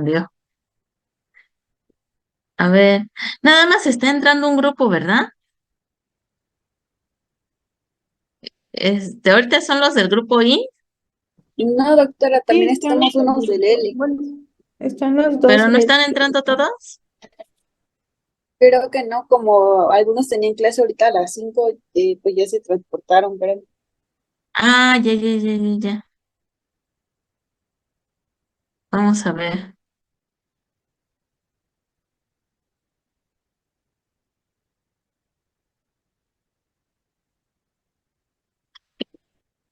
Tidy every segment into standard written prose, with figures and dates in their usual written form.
encendió. A ver, nada más está entrando un grupo, ¿verdad? Ahorita son los del grupo I, No, doctora, Sí, también están estamos unos del L. bueno, están los dos. pero no están entrando todos. Creo que no, como algunos tenían clase ahorita a las 5, pues ya se transportaron, pero Ah, ya, ya, ya, ya, ya. Vamos a ver.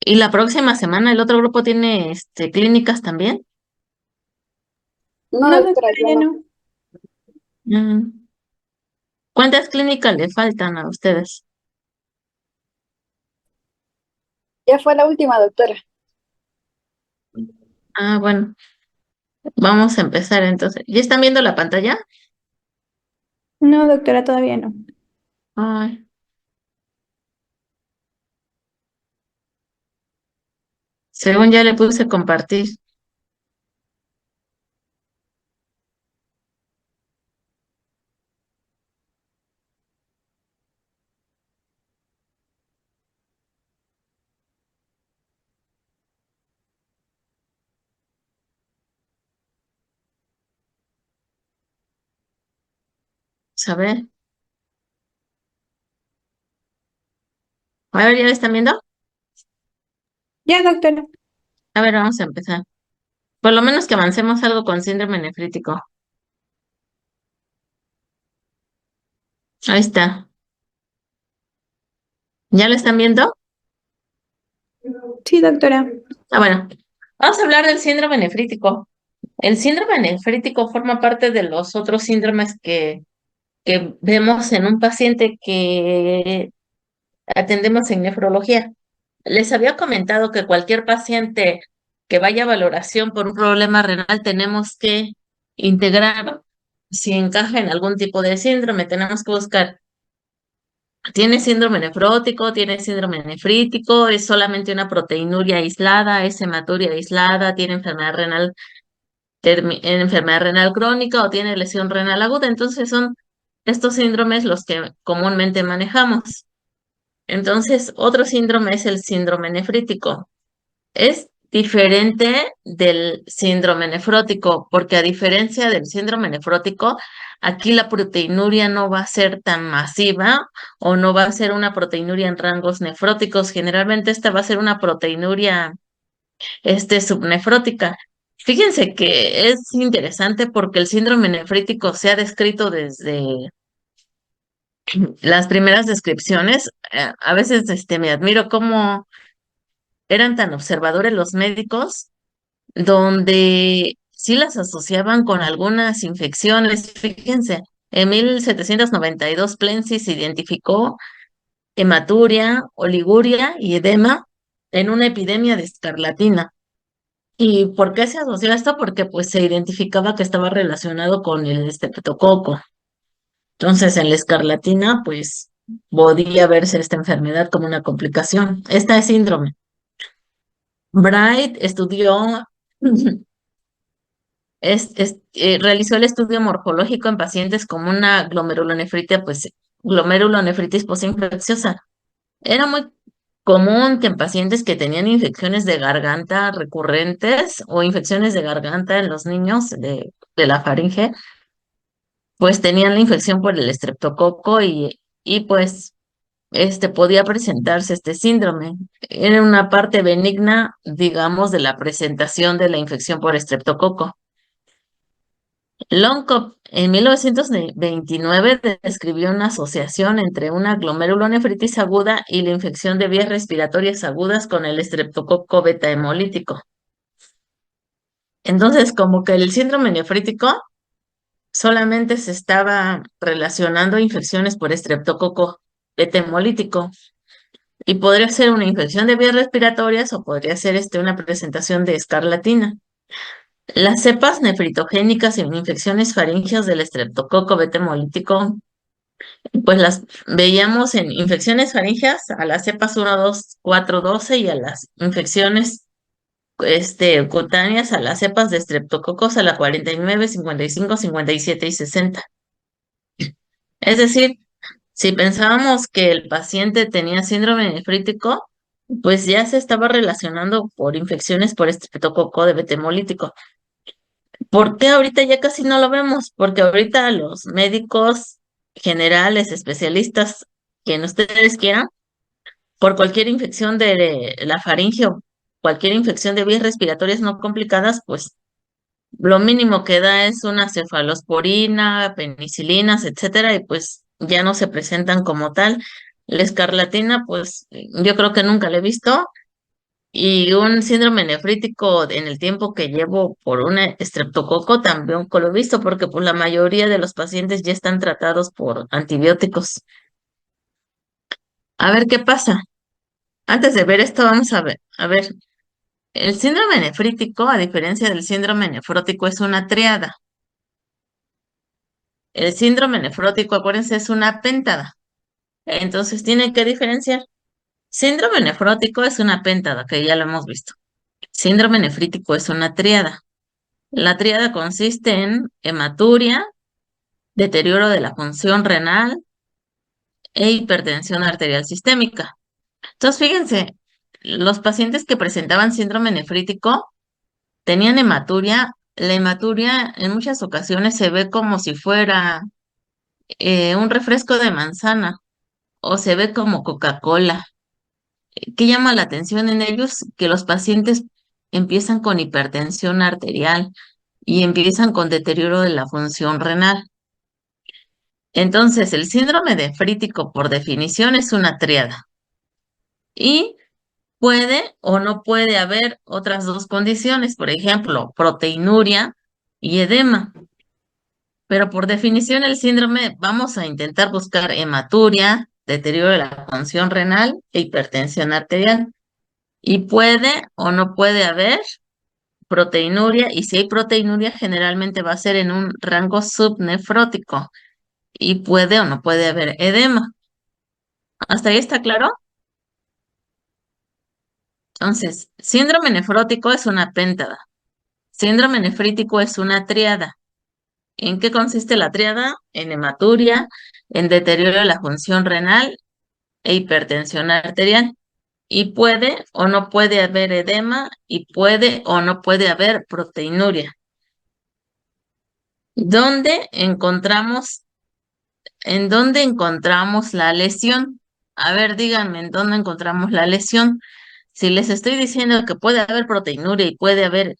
¿Y la próxima semana el otro grupo tiene clínicas también? no, No, doctora, doctora, ya ya no. no. Mm. ¿Cuántas clínicas le faltan a ustedes? Ya fue la última, doctora. Ah, bueno, vamos a empezar entonces. ¿Ya están viendo la pantalla? No, doctora, todavía no. Ay, según ya le puse compartir. A ver, ¿ya la están viendo? Ya, doctora. A ver, vamos a empezar. Por lo menos que avancemos algo con síndrome nefrítico. Ahí está. ¿Ya lo están viendo? Sí, doctora. Ah, bueno. Vamos a hablar del síndrome nefrítico. El síndrome nefrítico forma parte de los otros síndromes que vemos en un paciente que atendemos en nefrología. Les había comentado que cualquier paciente que vaya a valoración por un problema renal tenemos que integrar si encaja en algún tipo de síndrome. Tenemos que buscar, ¿tiene síndrome nefrótico? ¿Tiene síndrome nefrítico? ¿Es solamente una proteinuria aislada? ¿Es hematuria aislada? ¿Tiene enfermedad renal crónica o tiene lesión renal aguda? Entonces son estos síndromes los que comúnmente manejamos. Entonces, otro síndrome es el síndrome nefrítico. Es diferente del síndrome nefrótico, porque a diferencia del síndrome nefrótico, aquí la proteinuria no va a ser tan masiva o no va a ser una proteinuria en rangos nefróticos. Generalmente esta va a ser una proteinuria subnefrótica. Fíjense que es interesante porque el síndrome nefrítico se ha descrito desde las primeras descripciones. A veces me admiro cómo eran tan observadores los médicos, donde sí las asociaban con algunas infecciones. Fíjense, en 1792 Plensis identificó hematuria, oliguria y edema en una epidemia de escarlatina. ¿Y por qué se asoció esto? Porque pues se identificaba que estaba relacionado con el estreptococo. Entonces, en la escarlatina, pues podía verse esta enfermedad como una complicación. Esta es síndrome. Bright estudió, realizó el estudio morfológico en pacientes con una glomerulonefritis, pues glomerulonefritis postinfecciosa. Era muy común que en pacientes que tenían infecciones de garganta recurrentes o infecciones de garganta en los niños de la faringe, pues tenían la infección por el estreptococo y pues podía presentarse este síndrome. Era una parte benigna, digamos, de la presentación de la infección por estreptococo. Longcop en 1929 describió una asociación entre una glomerulonefritis aguda y la infección de vías respiratorias agudas con el estreptococo beta hemolítico. Entonces, como que el síndrome nefrítico solamente se estaba relacionando a infecciones por estreptococo beta hemolítico y podría ser una infección de vías respiratorias o podría ser una presentación de escarlatina. Las cepas nefritogénicas en infecciones faríngeas del estreptococo beta hemolítico, pues las veíamos en infecciones faríngeas a las cepas 1, 2, 4, 12 y a las infecciones cutáneas a las cepas de estreptococos a la 49, 55, 57 y 60. Es decir, si pensábamos que el paciente tenía síndrome nefrítico, pues ya se estaba relacionando por infecciones por estreptococo de beta hemolítico. ¿Por qué ahorita ya casi no lo vemos? Porque ahorita los médicos generales, especialistas, quien ustedes quieran, por cualquier infección de la faringe o cualquier infección de vías respiratorias no complicadas, pues lo mínimo que da es una cefalosporina, penicilinas, etcétera, y pues ya no se presentan como tal. La escarlatina, pues yo creo que nunca la he visto. Y un síndrome nefrítico en el tiempo que llevo por un estreptococo también lo he visto, porque pues la mayoría de los pacientes ya están tratados por antibióticos. A ver qué pasa. Antes de ver esto, vamos a ver. A ver, el síndrome nefrítico, a diferencia del síndrome nefrótico, es una tríada. El síndrome nefrótico, acuérdense, es una péntada. Entonces tienen que diferenciar. Síndrome nefrótico es una péntada, que ya lo hemos visto. Síndrome nefrítico es una tríada. La tríada consiste en hematuria, deterioro de la función renal e hipertensión arterial sistémica. Entonces, fíjense, los pacientes que presentaban síndrome nefrítico tenían hematuria. La hematuria en muchas ocasiones se ve como si fuera un refresco de manzana o se ve como Coca-Cola. ¿Qué llama la atención en ellos? Que los pacientes empiezan con hipertensión arterial y empiezan con deterioro de la función renal. Entonces, el síndrome nefrítico, por definición, es una tríada y puede o no puede haber otras dos condiciones, por ejemplo, proteinuria y edema. Pero por definición, el síndrome, vamos a intentar buscar hematuria, deterioro de la función renal e hipertensión arterial. Y puede o no puede haber proteinuria, y si hay proteinuria, generalmente va a ser en un rango subnefrótico. Y puede o no puede haber edema. ¿Hasta ahí está claro? Entonces, síndrome nefrótico es una péntada. Síndrome nefrítico es una tríada. ¿En qué consiste la tríada? En hematuria, en deterioro de la función renal e hipertensión arterial. Y puede o no puede haber edema y puede o no puede haber proteinuria. ¿Dónde encontramos, en dónde encontramos la lesión? A ver, díganme, ¿en dónde encontramos la lesión? Si les estoy diciendo que puede haber proteinuria y puede haber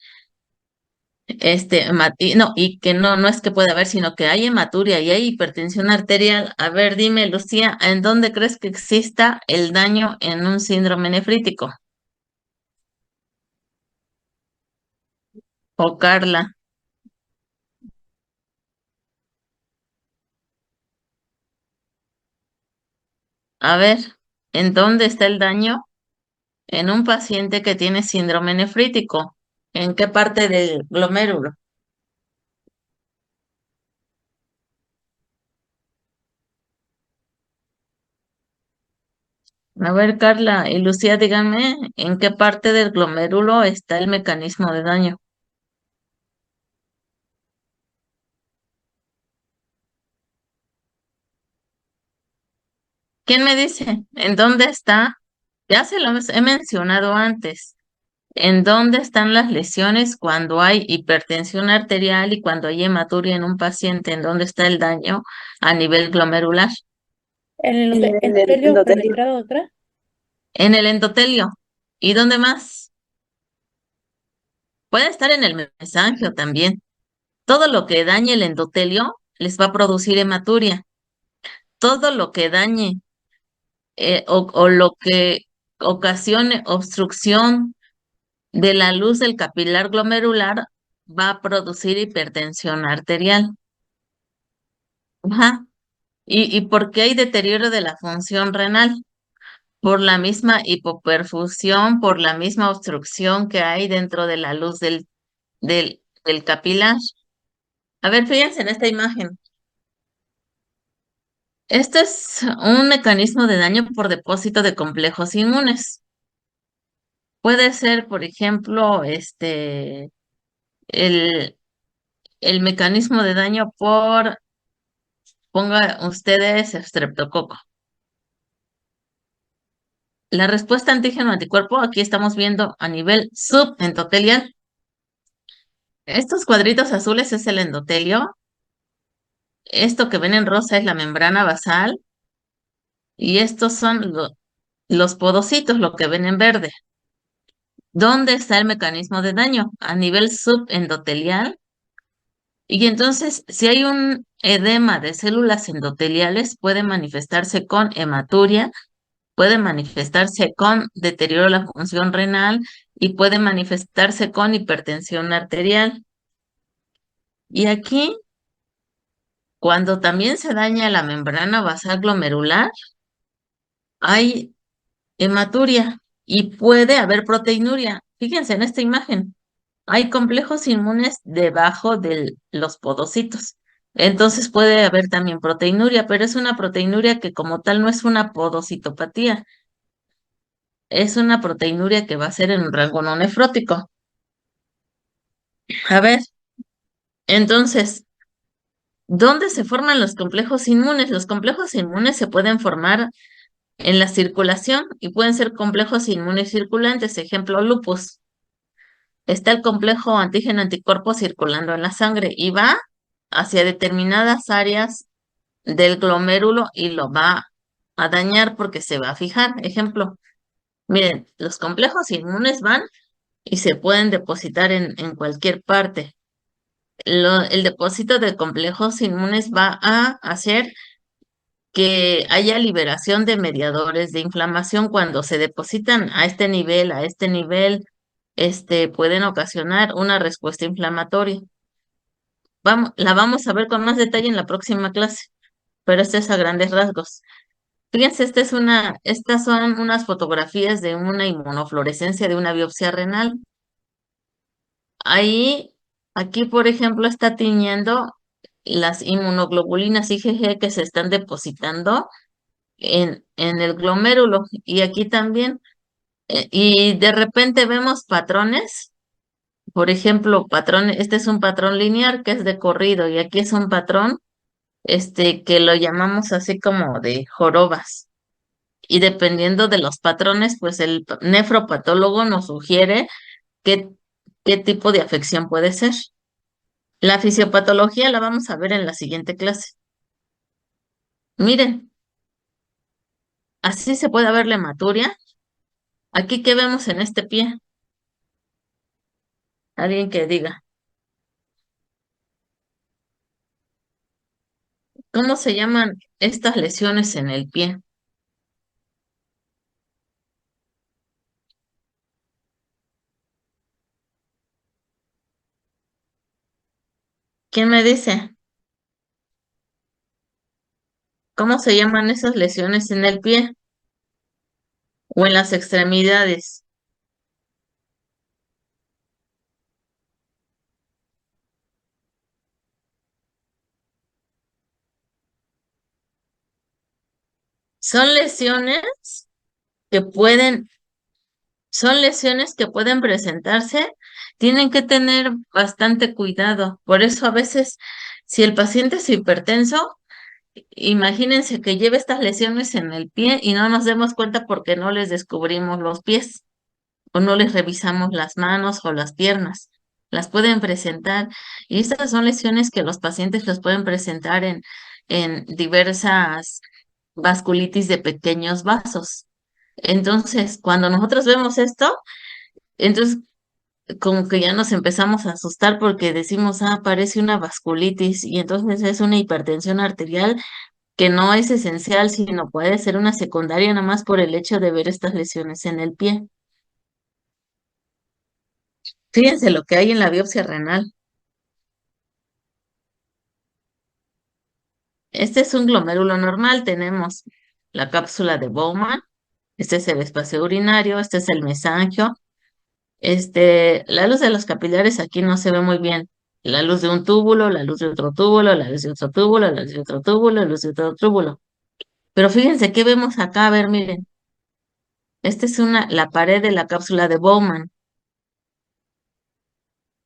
no, y que no es que pueda haber, sino que hay hematuria y hay hipertensión arterial. A ver, dime, Lucía, ¿en dónde crees que exista el daño en un síndrome nefrítico? O Carla, a ver, ¿en dónde está el daño en un paciente que tiene síndrome nefrítico? ¿En qué parte del glomérulo? A ver, Carla y Lucía, díganme, ¿en qué parte del glomérulo está el mecanismo de daño? ¿Quién me dice? ¿En dónde está? Ya se lo he mencionado antes. ¿En dónde están las lesiones cuando hay hipertensión arterial y cuando hay hematuria en un paciente? ¿En dónde está el daño a nivel glomerular? En el En el endotelio endotelio. penetrado, doctora. En el endotelio. ¿Y dónde más? Puede estar en el mesangio también. Todo lo que dañe el endotelio les va a producir hematuria. Todo lo que dañe o lo que ocasione obstrucción de la luz del capilar glomerular va a producir hipertensión arterial. Ajá. ¿Y por qué hay deterioro de la función renal? Por la misma hipoperfusión, por la misma obstrucción que hay dentro de la luz del capilar. A ver, fíjense en esta imagen. Este es un mecanismo de daño por depósito de complejos inmunes. Puede ser, por ejemplo, el, el mecanismo de daño por, ponga ustedes estreptococo. La respuesta antígeno-anticuerpo, aquí estamos viendo a nivel subendotelial. Estos cuadritos azules es el endotelio. Esto que ven en rosa es la membrana basal. Y estos son los podocitos, lo que ven en verde. ¿Dónde está el mecanismo de daño? A nivel subendotelial. Y entonces, si hay un edema de células endoteliales, puede manifestarse con hematuria, puede manifestarse con deterioro de la función renal y puede manifestarse con hipertensión arterial. Y aquí, cuando también se daña la membrana basal glomerular, hay hematuria y puede haber proteinuria. Fíjense en esta imagen. Hay complejos inmunes debajo de los podocitos. Entonces puede haber también proteinuria, pero es una proteinuria que como tal no es una podocitopatía, es una proteinuria que va a ser en un rango no nefrótico. A ver, entonces, ¿dónde se forman los complejos inmunes? Los complejos inmunes se pueden formar en la circulación y pueden ser complejos inmunes circulantes, ejemplo, lupus. Está el complejo antígeno-anticuerpo circulando en la sangre y va hacia determinadas áreas del glomérulo y lo va a dañar porque se va a fijar. Ejemplo, miren, los complejos inmunes van y se pueden depositar en cualquier parte. El depósito de complejos inmunes va a hacer que haya liberación de mediadores de inflamación cuando se depositan a este nivel, pueden ocasionar una respuesta inflamatoria. La vamos a ver con más detalle en la próxima clase, pero esto es a grandes rasgos. Fíjense, estas son unas fotografías de una inmunofluorescencia de una biopsia renal. Ahí, aquí, por ejemplo, está tiñendo las inmunoglobulinas IgG que se están depositando en el glomérulo y aquí también. Y de repente vemos patrones, por ejemplo, este es un patrón lineal que es de corrido y aquí es un patrón, que lo llamamos así como de jorobas. Y dependiendo de los patrones, pues el nefropatólogo nos sugiere qué, qué tipo de afección puede ser. La fisiopatología la vamos a ver en la siguiente clase. Miren, así se puede ver la hematuria. Aquí, ¿qué vemos en este pie? Alguien que diga, ¿cómo se llaman estas lesiones en el pie? ¿Quién me dice? ¿Cómo se llaman esas lesiones en el pie o en las extremidades? Son lesiones que pueden Son lesiones que pueden presentarse, tienen que tener bastante cuidado. Por eso a veces, si el paciente es hipertenso, imagínense que lleve estas lesiones en el pie y no nos demos cuenta porque no les descubrimos los pies o no les revisamos las manos o las piernas. Las pueden presentar y estas son lesiones que los pacientes los pueden presentar en diversas vasculitis de pequeños vasos. Entonces, cuando nosotros vemos esto, entonces como que ya nos empezamos a asustar porque decimos, parece una vasculitis y entonces es una hipertensión arterial que no es esencial, sino puede ser una secundaria nada más por el hecho de ver estas lesiones en el pie. Fíjense lo que hay en la biopsia renal. Este es un glomérulo normal, tenemos la cápsula de Bowman, este es el espacio urinario, este es el mesangio. La luz de los capilares aquí no se ve muy bien. La luz de un túbulo, la luz de otro túbulo, la luz de otro túbulo, la luz de otro túbulo, la luz de otro túbulo. Pero fíjense qué vemos acá, a ver, miren. Esta es la pared de la cápsula de Bowman.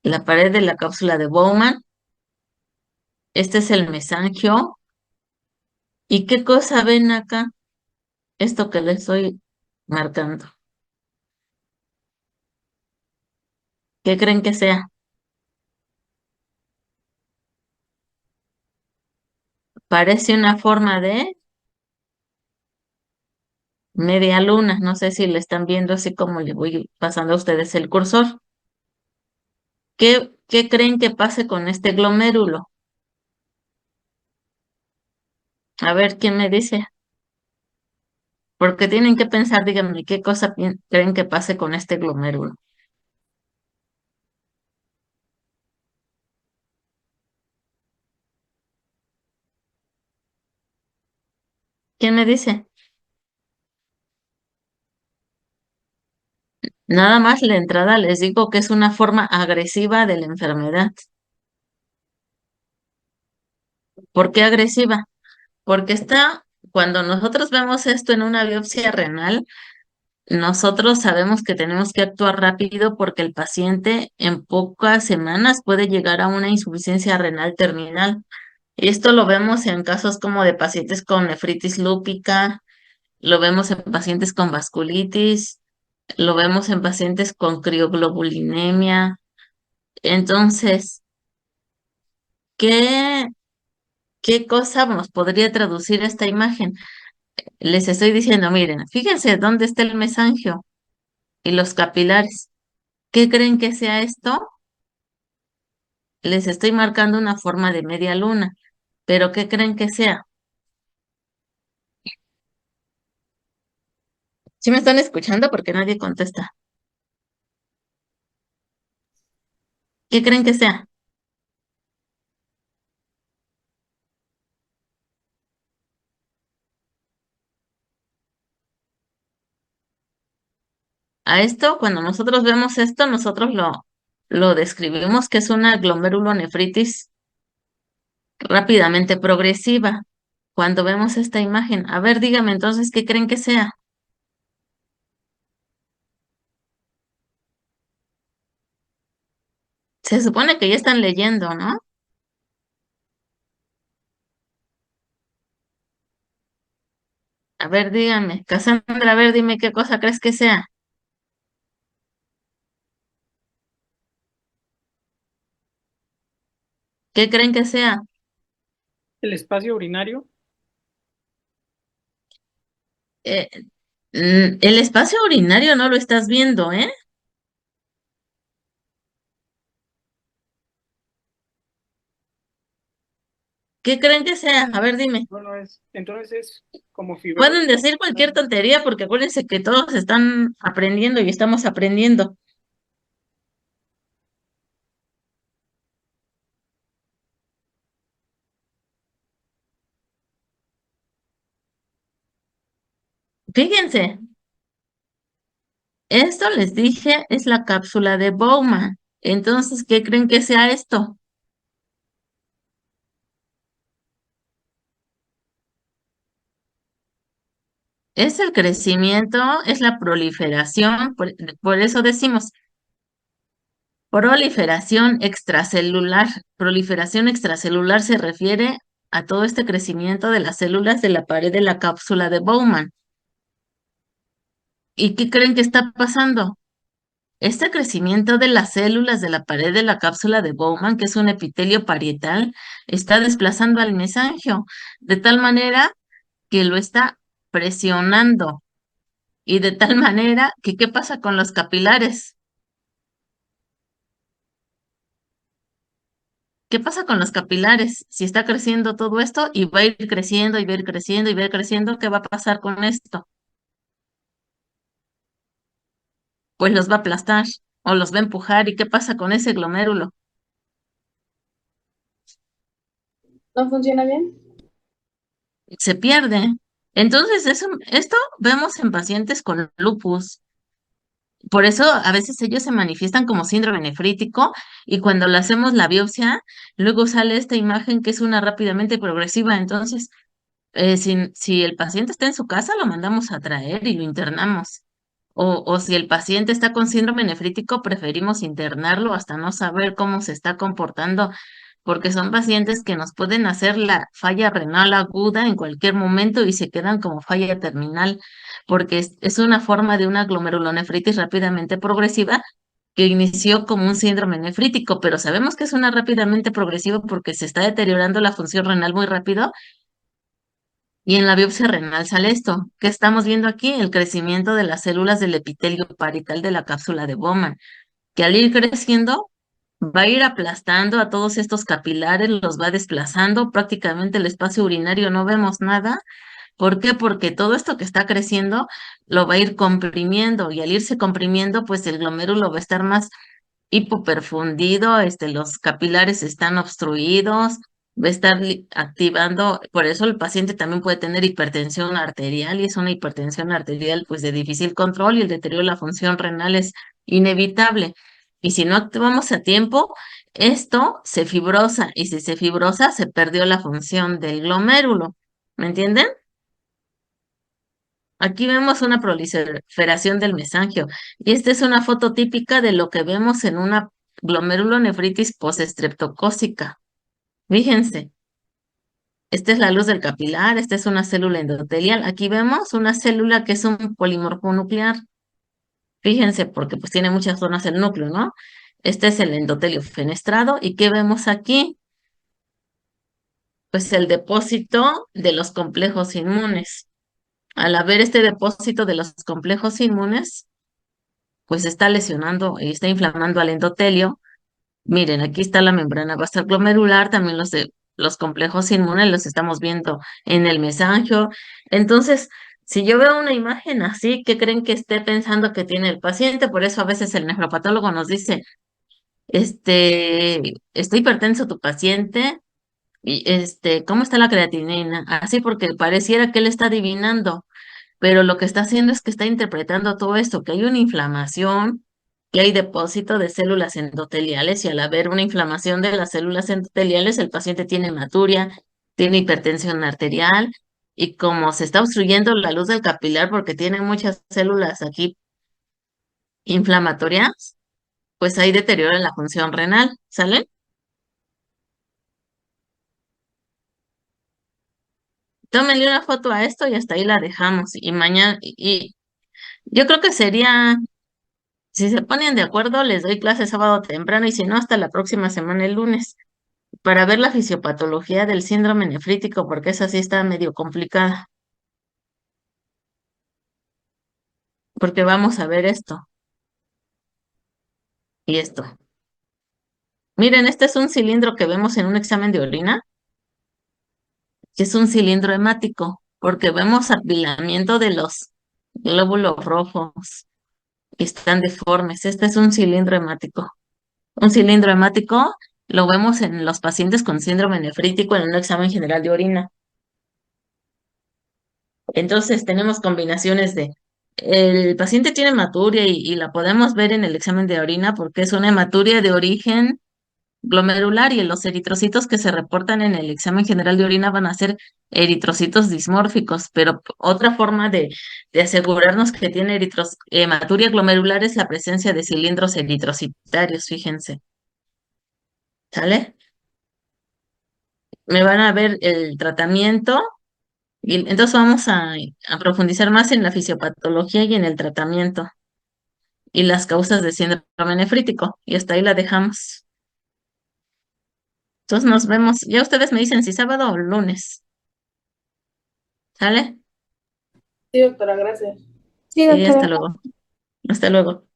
La pared de la cápsula de Bowman. Este es el mesangio. ¿Y qué cosa ven acá? Esto que les estoy marcando. ¿Qué creen que sea? Parece una forma de media luna. No sé si le están viendo así como le voy pasando a ustedes el cursor. ¿Qué creen que pase con este glomérulo? A ver, ¿quién me dice? Porque tienen que pensar, díganme, ¿qué cosa creen que pase con este glomérulo? ¿Quién me dice? Nada más la entrada les digo que es una forma agresiva de la enfermedad. ¿Por qué agresiva? Porque cuando nosotros vemos esto en una biopsia renal, nosotros sabemos que tenemos que actuar rápido porque el paciente en pocas semanas puede llegar a una insuficiencia renal terminal. Y esto lo vemos en casos como de pacientes con nefritis lúpica, lo vemos en pacientes con vasculitis, lo vemos en pacientes con crioglobulinemia. Entonces, ¿qué, qué cosa nos podría traducir esta imagen? Les estoy diciendo, miren, fíjense dónde está el mesangio y los capilares. ¿Qué creen que sea esto? Les estoy marcando una forma de media luna, pero ¿qué creen que sea? ¿Sí me están escuchando? Porque nadie contesta. ¿Qué creen que sea? A esto, cuando nosotros vemos esto, nosotros lo describimos que es una glomerulonefritis rápidamente progresiva. Cuando vemos esta imagen, a ver, dígame entonces, ¿qué creen que sea? Se supone que ya están leyendo, ¿no? A ver, díganme, Cassandra, a ver, dime qué cosa crees que sea. ¿Qué creen que sea? El espacio urinario. Eh, el espacio urinario no lo estás viendo, ¿eh? ¿Qué creen que sea? A ver, dime. No, no es. Entonces es como fibrosis. Pueden decir cualquier tontería porque acuérdense que todos están aprendiendo y estamos aprendiendo. Fíjense, esto les dije es la cápsula de Bowman. Entonces, ¿qué creen que sea esto? Es el crecimiento, es la proliferación, por eso decimos proliferación extracelular. Proliferación extracelular se refiere a todo este crecimiento de las células de la pared de la cápsula de Bowman. ¿Y qué creen que está pasando? Este crecimiento de las células de la pared de la cápsula de Bowman, que es un epitelio parietal, está desplazando al mesangio de tal manera que lo está presionando y de tal manera que ¿qué pasa con los capilares? ¿Qué pasa con los capilares? Si está creciendo todo esto y va a ir creciendo y va a ir creciendo y va a ir creciendo, ¿qué va a pasar con esto? Pues los va a aplastar o los va a empujar. ¿Y qué pasa con ese glomérulo? ¿No funciona bien? Se pierde. Entonces, esto vemos en pacientes con lupus. Por eso a veces ellos se manifiestan como síndrome nefrítico y cuando le hacemos la biopsia, luego sale esta imagen que es una rápidamente progresiva. Entonces, si el paciente está en su casa, lo mandamos a traer y lo internamos. o si el paciente está con síndrome nefrítico, preferimos internarlo hasta no saber cómo se está comportando, porque son pacientes que nos pueden hacer la falla renal aguda en cualquier momento y se quedan como falla terminal, porque es una forma de una glomerulonefritis rápidamente progresiva que inició como un síndrome nefrítico, pero sabemos que es una rápidamente progresiva porque se está deteriorando la función renal muy rápido y en la biopsia renal sale esto. ¿Qué estamos viendo aquí? El crecimiento de las células del epitelio parietal de la cápsula de Bowman, que al ir creciendo va a ir aplastando a todos estos capilares, los va desplazando, prácticamente el espacio urinario no vemos nada. ¿Por qué? Porque todo esto que está creciendo lo va a ir comprimiendo y al irse comprimiendo, pues el glomérulo va a estar más hipoperfundido, los capilares están obstruidos, va a estar activando, por eso el paciente también puede tener hipertensión arterial y es una hipertensión arterial pues de difícil control y el deterioro de la función renal es inevitable. Y si no actuamos a tiempo, esto se fibrosa y si se fibrosa se perdió la función del glomérulo. ¿Me entienden? Aquí vemos una proliferación del mesangio y esta es una foto típica de lo que vemos en una glomerulonefritis postestreptocócica. Fíjense, esta es la luz del capilar, esta es una célula endotelial. Aquí vemos una célula que es un polimorfo nuclear. Fíjense, porque pues tiene muchas zonas el núcleo, ¿no? Este es el endotelio fenestrado. ¿Y qué vemos aquí? Pues el depósito de los complejos inmunes. Al haber este depósito de los complejos inmunes, pues está lesionando y está inflamando al endotelio. Miren, aquí está la membrana basal glomerular, también los complejos inmunes los estamos viendo en el mesangio. Entonces, si yo veo una imagen así, ¿qué creen que esté pensando que tiene el paciente? Por eso a veces el nefropatólogo nos dice, está hipertenso tu paciente, y ¿cómo está la creatinina? Así porque pareciera que él está adivinando, pero lo que está haciendo es que está interpretando todo esto, que hay una inflamación, que hay depósito de células endoteliales y al haber una inflamación de las células endoteliales, el paciente tiene hematuria, tiene hipertensión arterial y como se está obstruyendo la luz del capilar porque tiene muchas células aquí inflamatorias, pues hay deterioro en la función renal, ¿sale? Tómenle una foto a esto y hasta ahí la dejamos y mañana, y yo creo que sería. Si se ponen de acuerdo, les doy clase sábado temprano y si no, hasta la próxima semana el lunes, para ver la fisiopatología del síndrome nefrítico, porque esa sí está medio complicada, porque vamos a ver esto y esto. Miren, este es un cilindro que vemos en un examen de orina, que es un cilindro hemático, porque vemos apilamiento de los glóbulos rojos que están deformes. Este es un cilindro hemático. Un cilindro hemático lo vemos en los pacientes con síndrome nefrítico en un examen general de orina. Entonces tenemos combinaciones de, el paciente tiene hematuria y la podemos ver en el examen de orina porque es una hematuria de origen glomerular y los eritrocitos que se reportan en el examen general de orina van a ser eritrocitos dismórficos, pero otra forma de asegurarnos que tiene hematuria glomerular es la presencia de cilindros eritrocitarios, fíjense. ¿Sale? Me van a ver el tratamiento. Y entonces vamos a profundizar más en la fisiopatología y en el tratamiento y las causas de síndrome nefrítico. Y hasta ahí la dejamos. Entonces nos vemos. Ya ustedes me dicen si sábado o lunes. ¿Sale? Sí, doctora, gracias. Sí, Sí, hasta doctora. luego. Hasta luego.